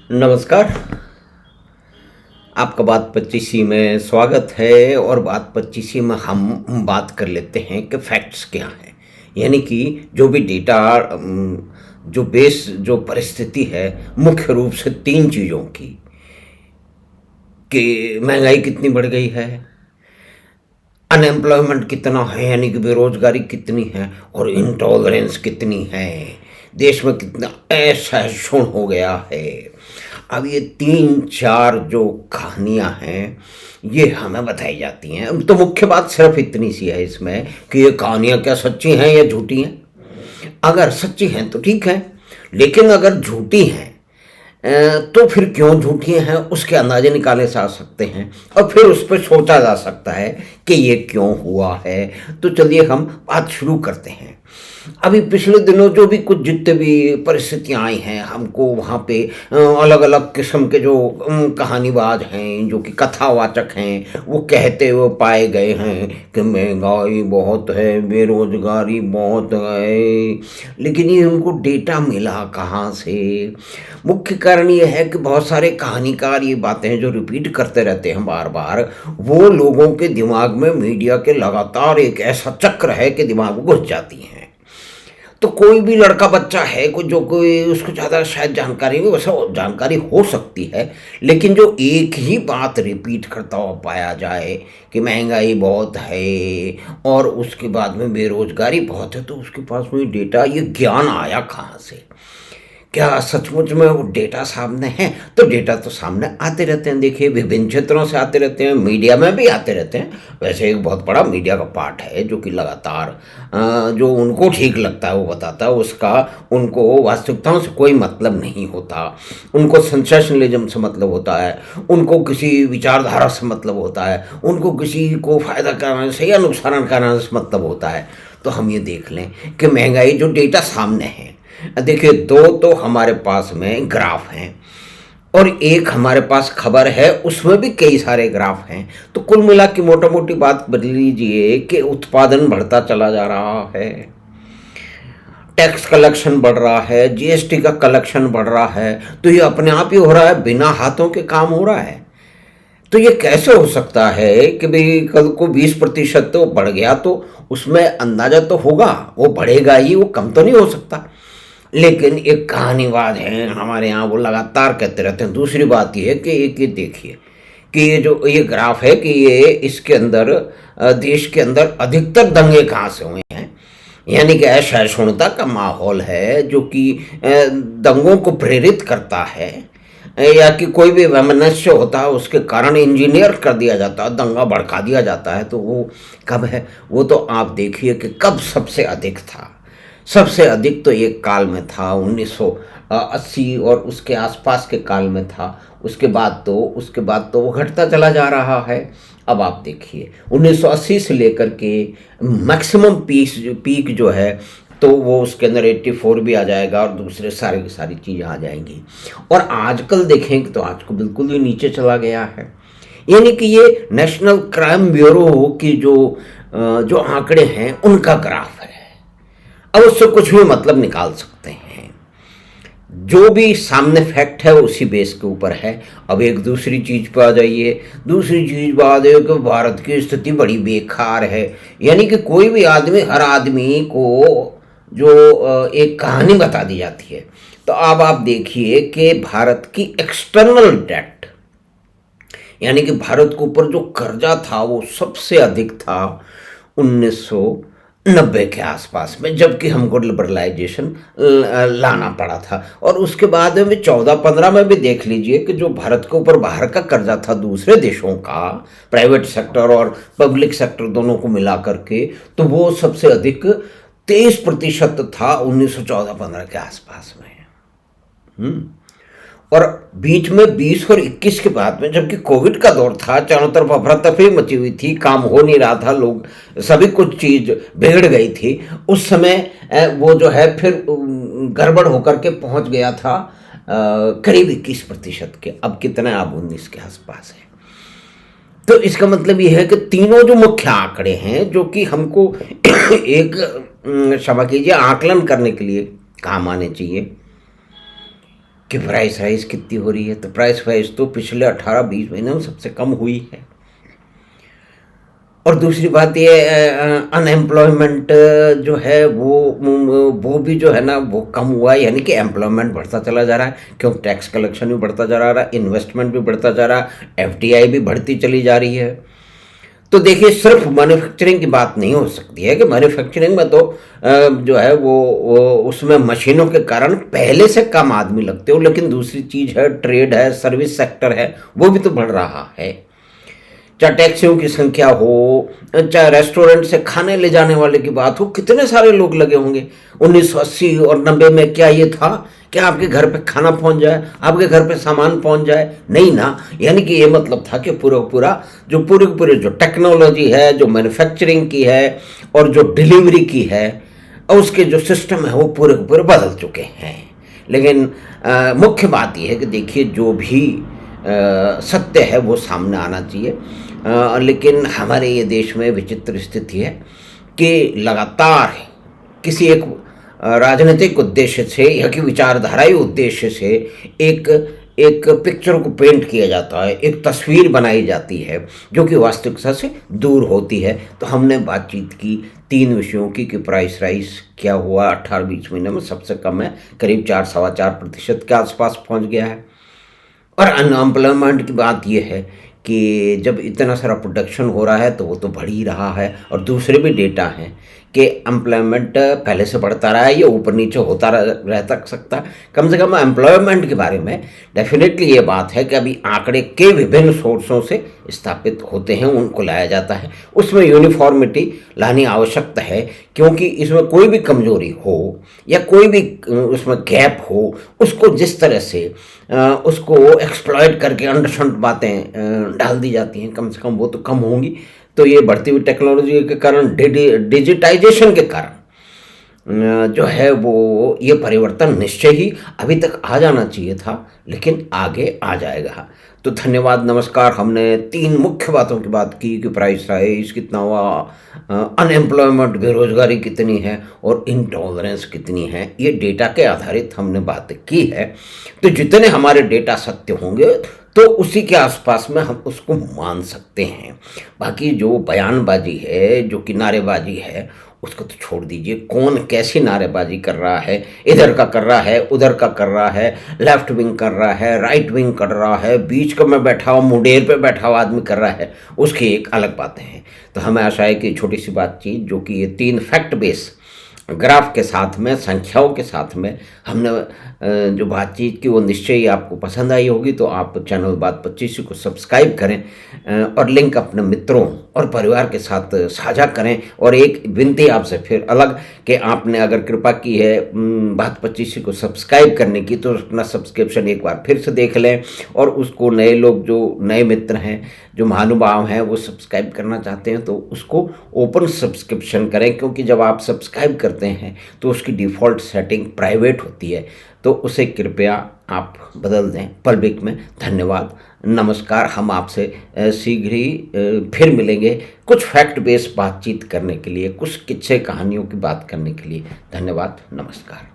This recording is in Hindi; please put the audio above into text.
नमस्कार। आपका बात पच्चीसी में स्वागत है। और बात पच्चीसी में हम बात कर लेते हैं कि फैक्ट्स क्या हैं। यानी कि जो भी डेटा, जो बेस, जो परिस्थिति है, मुख्य रूप से तीन चीज़ों की, कि महंगाई कितनी बढ़ गई है, अनएम्प्लॉयमेंट कितना है यानी कि बेरोजगारी कितनी है, और इंटॉलरेंस कितनी है, देश में कितना असहिष्णु हो गया है। अब ये तीन चार जो कहानियां हैं ये हमें बताई जाती हैं। अब तो मुख्य बात सिर्फ इतनी सी है इसमें कि ये कहानियां क्या सच्ची हैं या झूठी हैं। अगर सच्ची हैं तो ठीक है, लेकिन अगर झूठी हैं तो फिर क्यों झूठी हैं उसके अंदाजे निकाले जा सकते हैं, और फिर उस पर सोचा जा सकता है कि ये क्यों हुआ है। तो चलिए हम बात शुरू करते हैं। अभी पिछले दिनों जो भी कुछ जितने भी परिस्थितियाँ आई हैं, हमको वहाँ पे अलग अलग किस्म के जो कहानीबाज हैं, जो कि कथावाचक हैं, वो कहते हुए पाए गए हैं कि महंगाई बहुत है, बेरोजगारी बहुत है। लेकिन ये उनको डेटा मिला कहाँ से? मुख्य कारण ये है कि बहुत सारे कहानीकार ये बातें जो रिपीट करते रहते हैं बार बार, वो लोगों के दिमाग में मीडिया के लगातार एक ऐसा चक्र है कि दिमाग में घुस जाती हैं। तो कोई भी लड़का बच्चा है कोई जो कोई उसको ज़्यादा शायद जानकारी नहीं, वैसे जानकारी हो सकती है, लेकिन जो एक ही बात रिपीट करता हुआ पाया जाए कि महंगाई बहुत है और उसके बाद में बेरोजगारी बहुत है, तो उसके पास में डेटा, ये ज्ञान आया कहाँ से? क्या सचमुच में वो डेटा सामने है? तो डेटा तो सामने आते रहते हैं, देखिए विभिन्न क्षेत्रों से आते रहते हैं, मीडिया में भी आते रहते हैं। वैसे एक बहुत बड़ा मीडिया का पार्ट है जो कि लगातार जो उनको ठीक लगता है वो बताता है, उसका उनको वास्तविकताओं से कोई मतलब नहीं होता। उनको सेंसेशनलिज्म से मतलब होता है, उनको किसी विचारधारा से मतलब होता है, उनको किसी को फ़ायदा कराने से या नुकसान कराने से मतलब होता है। तो हम ये देख लें कि महंगाई जो डेटा सामने है, देखिए दो तो हमारे पास में ग्राफ हैं और एक हमारे पास खबर है, उसमें भी कई सारे ग्राफ हैं। तो कुल मिला के मोटा मोटी बात बदल लीजिए कि उत्पादन बढ़ता चला जा रहा है, टैक्स कलेक्शन बढ़ रहा है, जीएसटी का कलेक्शन बढ़ रहा है। तो ये अपने आप ही हो रहा है, बिना हाथों के काम हो रहा है। तो ये कैसे हो सकता है कि भाई कल को 20% तो बढ़ गया, तो उसमें अंदाजा तो होगा वो बढ़ेगा ही, वो कम तो नहीं हो सकता। लेकिन एक कहानीबाज हैं हमारे यहाँ, वो लगातार कहते रहते हैं। दूसरी बात ये है कि एक ये देखिए कि ये जो ये ग्राफ है कि ये इसके अंदर देश के अंदर अधिकतर दंगे कहाँ से हुए हैं, यानी कि असहिष्णुता का माहौल है जो कि दंगों को प्रेरित करता है, या कि कोई भी वैमनस्य होता है उसके कारण इंजीनियर कर दिया जाता है, दंगा भड़का दिया जाता है। तो वो कब है? वो तो आप देखिए कि कब सबसे अधिक था। सबसे अधिक तो एक काल में था 1980 और उसके आसपास के काल में था। उसके बाद तो वो घटता चला जा रहा है। अब आप देखिए 1980 से लेकर के मैक्सिमम पीक जो है, तो वो उसके अंदर 84 भी आ जाएगा और दूसरे सारी की सारी चीज़ें आ जाएंगी। और आजकल देखें तो आज को बिल्कुल ही नीचे चला गया है। यानी कि ये नेशनल क्राइम ब्यूरो की जो आंकड़े हैं उनका ग्राफ है। अब उससे कुछ भी मतलब निकाल सकते हैं, जो भी सामने फैक्ट है उसी बेस के ऊपर है। अब एक दूसरी चीज पर आ जाइए। दूसरी चीज बात है कि भारत की स्थिति बड़ी बेकार है। यानी कि कोई भी आदमी, हर आदमी को जो एक कहानी बता दी जाती है। तो अब आप देखिए कि भारत की एक्सटर्नल डेट, यानी कि भारत के ऊपर जो कर्जा था वो सबसे अधिक था 1990 के आसपास में, जबकि हमको लिबरलाइजेशन लाना पड़ा था। और उसके बाद में भी 14-15 में भी देख लीजिए कि जो भारत के ऊपर बाहर का कर्जा था दूसरे देशों का, प्राइवेट सेक्टर और पब्लिक सेक्टर दोनों को मिला करके, तो वो सबसे अधिक 23% था 1914-15 के आसपास में। और बीच में 20 और 21 के बाद में, जबकि कोविड का दौर था, चारों तरफ अफरा तफरी मची हुई थी, काम हो नहीं रहा था, लोग सभी कुछ चीज बिगड़ गई थी, उस समय वो जो है फिर गड़बड़ होकर के पहुंच गया था करीब 21% के। अब कितना है? अब 19 के आसपास है। तो इसका मतलब ये है कि तीनों जो मुख्य आंकड़े हैं जो कि हमको एक क्षमा कीजिए आकलन करने के लिए काम आने चाहिए, कि प्राइस राइज कितनी हो रही है, तो प्राइस राइज तो पिछले 18-20 महीने में सबसे कम हुई है। और दूसरी बात ये अनएम्प्लॉयमेंट जो है वो भी जो है ना वो कम हुआ है, यानी कि एम्प्लॉयमेंट बढ़ता चला जा रहा है, क्योंकि टैक्स कलेक्शन भी बढ़ता जा रहा है, इन्वेस्टमेंट भी बढ़ता जा रहा है, एफडीआई भी बढ़ती चली जा रही है। तो देखिए सिर्फ मैन्युफैक्चरिंग की बात नहीं हो सकती है कि मैन्युफैक्चरिंग में तो जो है वो उसमें मशीनों के कारण पहले से कम आदमी लगते हो, लेकिन दूसरी चीज़ है ट्रेड है, सर्विस सेक्टर है, वो भी तो बढ़ रहा है। चाहे टैक्सियों की संख्या हो, चाहे रेस्टोरेंट से खाने ले जाने वाले की बात हो, कितने सारे लोग लगे होंगे। 1980 और 90 में क्या ये था कि आपके घर पे खाना पहुंच जाए, आपके घर पे सामान पहुंच जाए? नहीं ना। यानी कि ये मतलब था कि पूरे जो टेक्नोलॉजी है, जो मैन्युफैक्चरिंग की है और जो डिलीवरी की है, और उसके जो सिस्टम है वो पूरे बदल चुके हैं। लेकिन मुख्य बात यह है कि देखिए जो भी सत्य है वो सामने आना चाहिए। लेकिन हमारे ये देश में विचित्र स्थिति है कि लगातार किसी एक राजनीतिक उद्देश्य से या कि विचारधाराई उद्देश्य से एक एक पिक्चर को पेंट किया जाता है, एक तस्वीर बनाई जाती है जो कि वास्तविकता से दूर होती है। तो हमने बातचीत की 3 विषयों की कि प्राइस राइज क्या हुआ 18-20 महीने में, सबसे कम है, करीब 4-4.25% के आसपास पहुंच गया है। और अनएम्प्लॉयमेंट की बात यह है कि जब इतना सारा प्रोडक्शन हो रहा है तो वो तो बढ़ ही रहा है। और दूसरे भी डेटा हैं कि एम्प्लॉयमेंट पहले से बढ़ता रहा है, ये ऊपर नीचे होता रहता सकता है। कम से कम एम्प्लॉयमेंट के बारे में डेफिनेटली ये बात है कि अभी आंकड़े के विभिन्न सोर्सों से स्थापित होते हैं, उनको लाया जाता है। उसमें यूनिफॉर्मिटी लानी आवश्यकता है, क्योंकि इसमें कोई भी कमजोरी हो या कोई भी उसमें गैप हो, उसको जिस तरह से उसको एक्सप्लॉइट करके अंडरस्टैंड बातें डाल दी जाती हैं, कम से कम वो तो कम होंगी। तो ये बढ़ती हुई टेक्नोलॉजी के कारण, डिजिटाइजेशन के कारण जो है वो ये परिवर्तन निश्चय ही अभी तक आ जाना चाहिए था, लेकिन आगे आ जाएगा। तो धन्यवाद, नमस्कार। हमने 3 मुख्य बातों की बात की कि प्राइस राइज कितना हुआ, अनएम्प्लॉयमेंट बेरोजगारी कितनी है और इंटॉलरेंस कितनी है। ये डेटा के आधारित हमने बात की है। तो जितने हमारे डेटा सत्य होंगे तो उसी के आसपास में हम उसको मान सकते हैं। बाकी जो बयानबाजी है, जो कि नारेबाजी है, उसको तो छोड़ दीजिए। कौन कैसी नारेबाजी कर रहा है, इधर का कर रहा है, उधर का कर रहा है, लेफ्ट विंग कर रहा है, राइट विंग कर रहा है, बीच का में बैठा हुआ, मुडेर पे बैठा हुआ आदमी कर रहा है, उसकी एक अलग बातें हैं। तो हमें आशा है कि छोटी सी बातचीत जो कि ये 3 फैक्ट बेस ग्राफ के साथ में, संख्याओं के साथ में हमने जो बातचीत की वो निश्चय ही आपको पसंद आई होगी। तो आप चैनल बात 25 को सब्सक्राइब करें और लिंक अपने मित्रों और परिवार के साथ साझा करें। और एक विनती आपसे फिर अलग कि आपने अगर कृपा की है बात 25 को सब्सक्राइब करने की, तो अपना सब्सक्रिप्शन एक बार फिर से देख लें और उसको नए लोग, जो नए मित्र हैं, जो महानुभाव हैं, वो सब्सक्राइब करना चाहते हैं तो उसको ओपन सब्सक्रिप्शन करें, क्योंकि जब आप सब्सक्राइब करते हैं तो उसकी डिफ़ॉल्ट सेटिंग प्राइवेट होती है, तो उसे कृपया आप बदल दें पब्लिक में। धन्यवाद, नमस्कार। हम आपसे शीघ्र ही फिर मिलेंगे कुछ फैक्ट बेस्ड बातचीत करने के लिए, कुछ किस्से कहानियों की बात करने के लिए। धन्यवाद, नमस्कार।